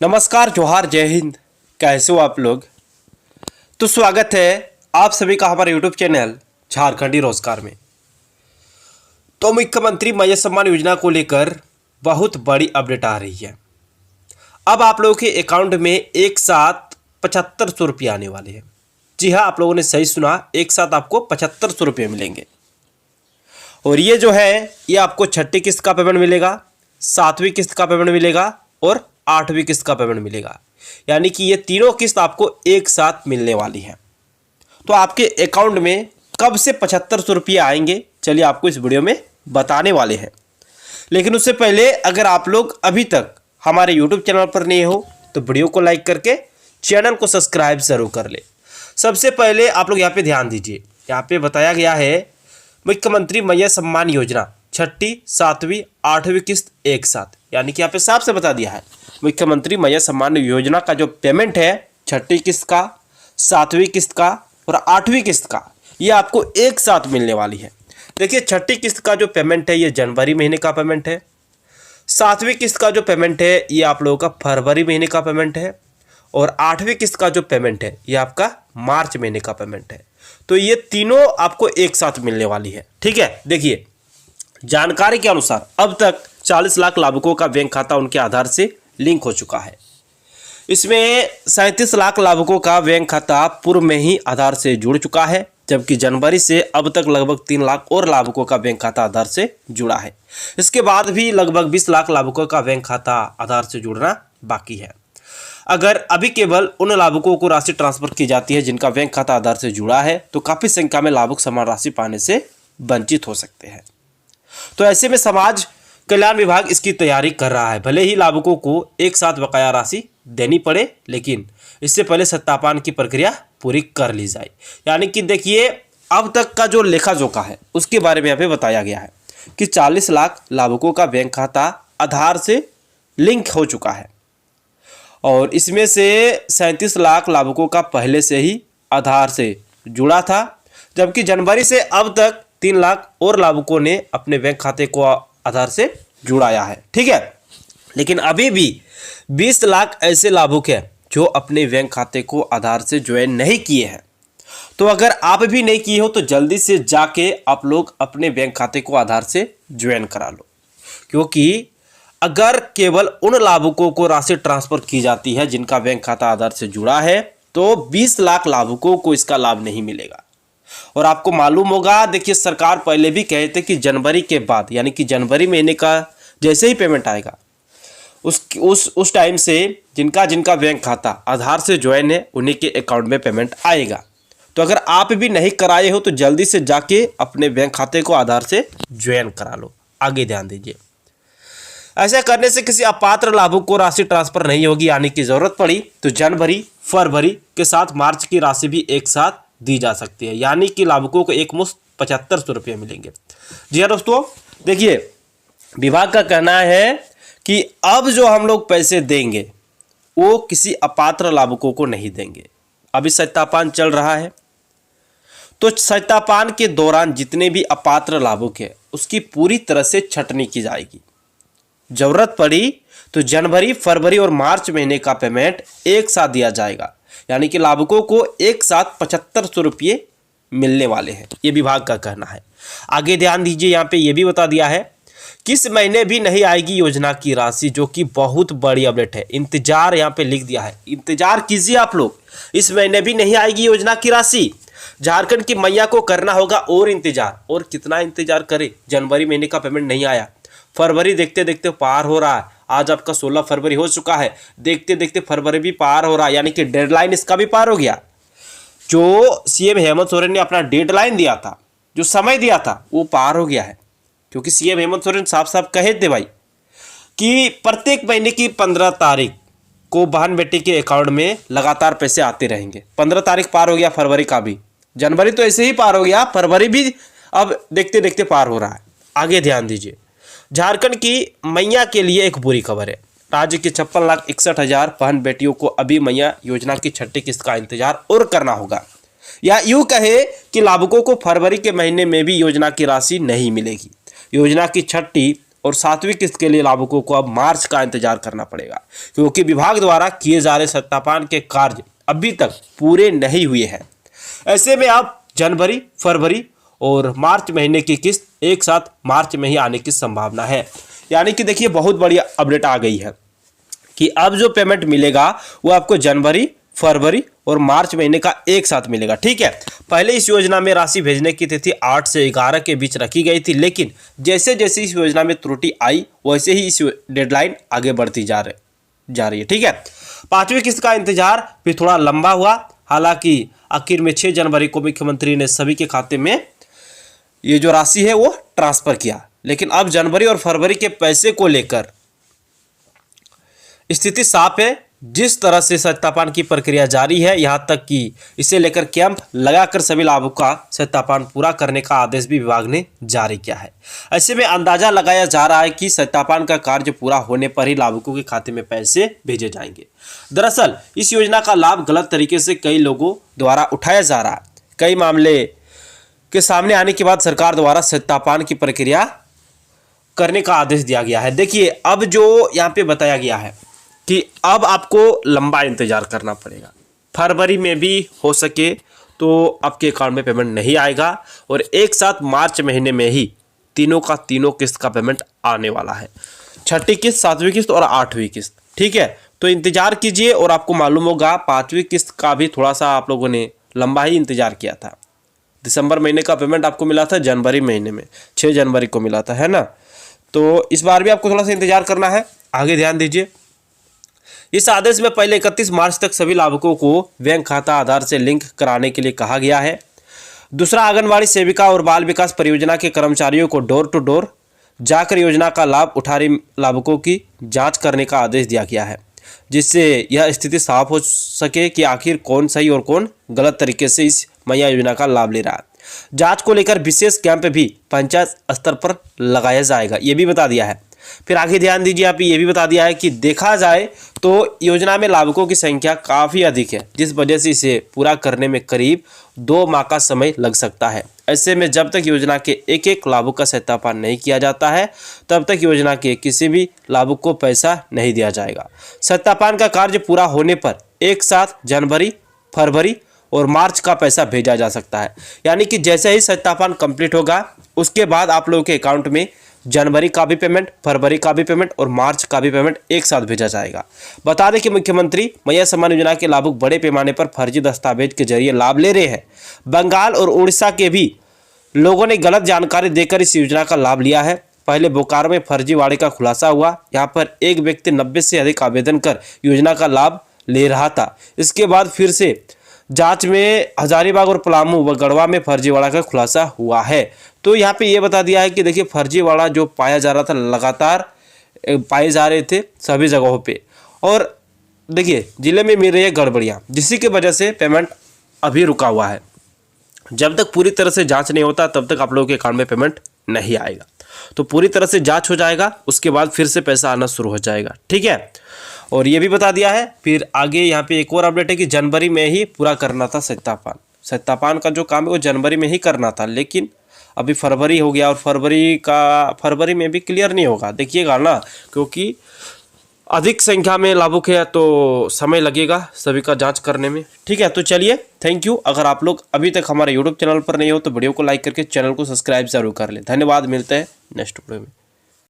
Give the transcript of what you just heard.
नमस्कार, जोहार, जय हिंद। कैसे हो आप लोग? तो स्वागत है आप सभी का हमारे यूट्यूब चैनल झारखंडी रोजगार में। तो मुख्यमंत्री मत्स्य सम्मान योजना को लेकर बहुत बड़ी अपडेट आ रही है। अब आप लोगों के अकाउंट में एक साथ 7500 रुपये आने वाले हैं। जी हाँ, आप लोगों ने सही सुना, एक साथ आपको 7500 रुपये मिलेंगे। और ये जो है ये आपको छठी किस्त का पेमेंट मिलेगा, सातवीं किस्त का पेमेंट मिलेगा और आठवीं किस्त का पेमेंट मिलेगा। यानी कि ये तीनों किस्त आपको एक साथ मिलने वाली है। तो आपके अकाउंट में कब से 7500 रुपये आएंगे, चलिए आपको इस वीडियो में बताने वाले हैं। लेकिन उससे पहले अगर आप लोग अभी तक हमारे यूट्यूब चैनल पर नहीं हो तो वीडियो को लाइक करके चैनल को सब्सक्राइब जरूर कर ले। सबसे पहले आप लोग यहाँ पे ध्यान दीजिए, यहाँ पे बताया गया है मुख्यमंत्री मत्स्य सम्मान योजना छठी, सातवीं, आठवीं किस्त एक साथ। यानी कि यहाँ पे साफ से बता दिया है मुख्यमंत्री मत्स्य सम्मान योजना का जो पेमेंट है छठी किस्त का, सातवीं किस्त का और आठवीं किस्त का, ये आपको एक साथ मिलने वाली है। देखिए, छठी किस्त का जो पेमेंट है ये जनवरी महीने का पेमेंट है, सातवीं किस्त का जो पेमेंट है ये आप लोगों का फरवरी महीने का पेमेंट है और आठवीं किस्त का जो पेमेंट है ये आपका मार्च महीने का पेमेंट है। तो ये तीनों आपको एक साथ मिलने वाली है। ठीक है, देखिए जानकारी के अनुसार अब तक 40 लाख लाभुकों का बैंक खाता उनके आधार से लिंक हो चुका है। इसमें 37 लाख लाभुकों का बैंक खाता पूर्व में ही आधार से जुड़ चुका है, जबकि जनवरी से अब तक लगभग 3 लाख और लाभुकों का बैंक खाता आधार से जुड़ा है। इसके बाद भी लगभग 20 लाख लाभुकों का बैंक खाता आधार से जुड़ना बाकी है। अगर अभी केवल उन लाभुकों को राशि ट्रांसफर की जाती है जिनका बैंक खाता आधार से जुड़ा है तो काफ़ी संख्या में लाभुक समान राशि पाने से वंचित हो सकते हैं। तो ऐसे में समाज कल्याण विभाग इसकी तैयारी कर रहा है। भले ही लाभुकों को एक साथ बकाया राशि देनी पड़े, लेकिन इससे पहले सत्यापन की प्रक्रिया पूरी कर ली जाए। यानी कि देखिए, अब तक का जो लेखा जोखा है उसके बारे में यहाँ पे बताया गया है कि 40 लाख लाभुकों का बैंक खाता आधार से लिंक हो चुका है और इसमें से 37 लाख लाभुकों का पहले से ही आधार से जुड़ा था, जबकि जनवरी से अब तक 3 लाख और लाभुकों ने अपने बैंक खाते को आधार से जुड़ाया है। ठीक है, लेकिन अभी भी 20 लाख ऐसे लाभुक हैं जो अपने बैंक खाते को आधार से ज्वाइन नहीं किए हैं। तो अगर आप भी नहीं किए हो तो जल्दी से जाके आप लोग अपने बैंक खाते को आधार से ज्वाइन करा लो, क्योंकि अगर केवल उन लाभुकों को राशि ट्रांसफर की जाती है जिनका बैंक खाता आधार से जुड़ा है तो 20 लाख लाभुकों को इसका लाभ नहीं मिलेगा। और आपको मालूम होगा, देखिए सरकार पहले भी कहे थे कि जनवरी के बाद, यानी कि जनवरी महीने का जैसे ही पेमेंट आएगा उस टाइम से जिनका जिनका बैंक खाता आधार से ज्वाइन है उन्हीं के अकाउंट में पेमेंट आएगा। तो अगर आप भी नहीं कराए हो तो जल्दी से जाके अपने बैंक खाते को आधार से ज्वाइन करा लो। आगे ध्यान दीजिए, ऐसा करने से किसी अपात्र लाभुक को राशि ट्रांसफर नहीं होगी। यानी कि जरूरत पड़ी तो जनवरी, फरवरी के साथ मार्च की राशि भी एक साथ दी जा सकती है। यानी कि लाभुकों को एक मुश्त 7500 रुपये मिलेंगे। जी हाँ दोस्तों, देखिए विभाग का कहना है कि अब जो हम लोग पैसे देंगे वो किसी अपात्र लाभुकों को नहीं देंगे। अभी सत्यापन चल रहा है, तो सत्यापन के दौरान जितने भी अपात्र लाभुक है उसकी पूरी तरह से छटनी की जाएगी। जरूरत पड़ी तो जनवरी, फरवरी और मार्च महीने का पेमेंट एक साथ दिया जाएगा। यानी कि लाभुकों को एक साथ 7500 रुपये मिलने वाले हैं, ये विभाग का कहना है। आगे ध्यान दीजिए, यहाँ पे ये भी बता दिया है किस महीने भी नहीं आएगी योजना की राशि, जो कि बहुत बड़ी अपडेट है। इंतजार यहाँ पे लिख दिया है, इंतजार कीजिए आप लोग, इस महीने भी नहीं आएगी योजना की राशि। झारखंड की मैया को करना होगा और इंतजार, और कितना इंतजार करे। जनवरी महीने का पेमेंट नहीं आया, फरवरी देखते देखते पार हो रहा है। आज आपका 16 फरवरी हो चुका है, देखते देखते फरवरी भी पार हो रहा है। यानी कि डेडलाइन इसका भी पार हो गया। जो सीएम हेमंत सोरेन ने अपना डेडलाइन दिया था, जो समय दिया था, वो पार हो गया है। क्योंकि सीएम हेमंत सोरेन साफ साफ कहे थे भाई कि प्रत्येक महीने की 15 तारीख को बहन बेटी के अकाउंट में लगातार पैसे आते रहेंगे। 15 तारीख पार हो गया फरवरी का भी, जनवरी तो ऐसे ही पार हो गया, फरवरी भी अब देखते देखते पार हो रहा है। आगे ध्यान दीजिए, झारखंड की मैया के लिए एक बुरी खबर है। राज्य की 56,61,000 बहन बेटियों को अभी मैया योजना की छठी किस्त का इंतजार और करना होगा। या यूं कहे कि लाभुकों को फरवरी के महीने में भी योजना की राशि नहीं मिलेगी। योजना की छठी और 7वीं किस्त के लिए लाभुकों को अब मार्च का इंतजार करना पड़ेगा, क्योंकि विभाग द्वारा किए जा रहे सत्यापन के कार्य अभी तक पूरे नहीं हुए हैं। ऐसे में अब जनवरी, फरवरी और मार्च महीने की किस्त एक साथ मार्च में ही आने की संभावना है। यानी कि देखिए बहुत बड़ी अपडेट आ गई है कि अब जो पेमेंट मिलेगा वो आपको जनवरी, फरवरी और मार्च महीने का एक साथ मिलेगा। ठीक है, पहले इस योजना में राशि भेजने की तिथि 8 से 11 के बीच रखी गई थी, लेकिन जैसे जैसे इस योजना में त्रुटि आई वैसे ही इस डेडलाइन आगे बढ़ती जा रही है। ठीक है, 5वीं किस्त का इंतजार भी थोड़ा लंबा हुआ। हालांकि आखिर में 6 जनवरी को मुख्यमंत्री ने सभी के खाते में ये जो राशि है वो ट्रांसफर किया, लेकिन अब जनवरी और फरवरी के पैसे को लेकर स्थिति साफ है। जिस तरह से सत्यापन की प्रक्रिया जारी है, यहां तक कि इसे लेकर कैंप लगाकर सभी लाभुकों का सत्यापन पूरा करने का आदेश भी विभाग ने जारी किया है। ऐसे में अंदाजा लगाया जा रहा है कि सत्यापन का कार्य पूरा होने पर ही लाभुकों के खाते में पैसे भेजे जाएंगे। दरअसल इस योजना का लाभ गलत तरीके से कई लोगों द्वारा उठाया जा रहा है। कई मामले के सामने आने के बाद सरकार द्वारा सत्यापन की प्रक्रिया करने का आदेश दिया गया है। देखिए अब जो यहाँ पे बताया गया है कि अब आपको लंबा इंतजार करना पड़ेगा। फरवरी में भी हो सके तो आपके अकाउंट में पेमेंट नहीं आएगा और एक साथ मार्च महीने में ही तीनों का तीनों किस्त का पेमेंट आने वाला है। 6ठी किस्त, 7वीं किस्त और 8वीं किस्त। ठीक है, तो इंतजार कीजिए और आपको मालूम होगा 5वीं किस्त का भी थोड़ा सा आप लोगों ने लंबा ही इंतजार किया था। दिसंबर महीने का पेमेंट आपको मिला था जनवरी महीने में, 6 जनवरी को मिला था, है ना। तो इस बार भी आपको थोड़ा सा इंतजार करना है, आगे ध्यान दीजिए। इस आदेश में पहले 31 मार्च तक सभी लाभुकों को बैंक खाता आधार से लिंक कराने के लिए कहा गया है। दूसरा, आंगनबाड़ी सेविका और बाल विकास परियोजना के कर्मचारियों को डोर टू डोर जाकर योजना का लाभ उठा रहे लाभुकों की जांच करने का आदेश दिया गया है, जिससे यह स्थिति साफ हो सके कि आखिर कौन सही और कौन गलत तरीके से इस मैया योजना का लाभ ले रहा है। जांच को लेकर विशेष कैंप भी पंचायत स्तर पर लगाया जाएगा, ये भी बता दिया है। फिर आगे ध्यान दीजिए, आप ये भी बता दिया है कि देखा जाए तो योजना में लाभुकों की संख्या काफ़ी अधिक है, जिस वजह से इसे पूरा करने में करीब 2 माह का समय लग सकता है। ऐसे में जब तक योजना के एक एक लाभुक का सत्यापन नहीं किया जाता है, तब तक योजना के किसी भी लाभुक को पैसा नहीं दिया जाएगा। सत्यापन का कार्य पूरा होने पर एक साथ जनवरी, फरवरी और मार्च का पैसा भेजा जा सकता है। यानी कि जैसे ही सत्यापन कंप्लीट होगा उसके बाद आप लोगों के अकाउंट में जनवरी का भी पेमेंट, फरवरी का भी पेमेंट और मार्च का भी पेमेंट एक साथ भेजा जाएगा। बता दें कि मुख्यमंत्री मैया सम्मान योजना के लाभुक बड़े पैमाने पर फर्जी दस्तावेज के जरिए लाभ ले रहे हैं। बंगाल और उड़ीसा के भी लोगों ने गलत जानकारी देकर इस योजना का लाभ लिया है। पहले बोकारो में फर्जीवाड़े का खुलासा हुआ। यहाँ पर एक व्यक्ति 90 से अधिक आवेदन कर योजना का लाभ ले रहा था। इसके बाद फिर से जांच में हजारीबाग और पलामू व गढ़वा में फर्जीवाड़ा का खुलासा हुआ है। तो यहाँ पे ये बता दिया है कि देखिए फर्जीवाड़ा जो पाया जा रहा था लगातार पाए जा रहे थे सभी जगहों पे, और देखिए जिले में मिल रही है गड़बड़ियाँ, जिसकी की वजह से पेमेंट अभी रुका हुआ है। जब तक पूरी तरह से जांच नहीं होता तब तक आप लोगों के अकाउंट में पेमेंट नहीं आएगा। तो पूरी तरह से जांच हो जाएगा, उसके बाद फिर से पैसा आना शुरू हो जाएगा। ठीक है, और ये भी बता दिया है। फिर आगे यहाँ पे एक और अपडेट है कि जनवरी में ही पूरा करना था सत्यापन का जो काम है वो जनवरी में ही करना था, लेकिन अभी फरवरी हो गया और फरवरी में भी क्लियर नहीं होगा। देखिएगा ना, क्योंकि अधिक संख्या में लाभुक है तो समय लगेगा सभी का जांच करने में। ठीक है, तो चलिए थैंक यू। अगर आप लोग अभी तक हमारे यूट्यूब चैनल पर नहीं हो तो वीडियो को लाइक करके चैनल को सब्सक्राइब जरूर कर लें। धन्यवाद, मिलते हैं नेक्स्ट वीडियो में।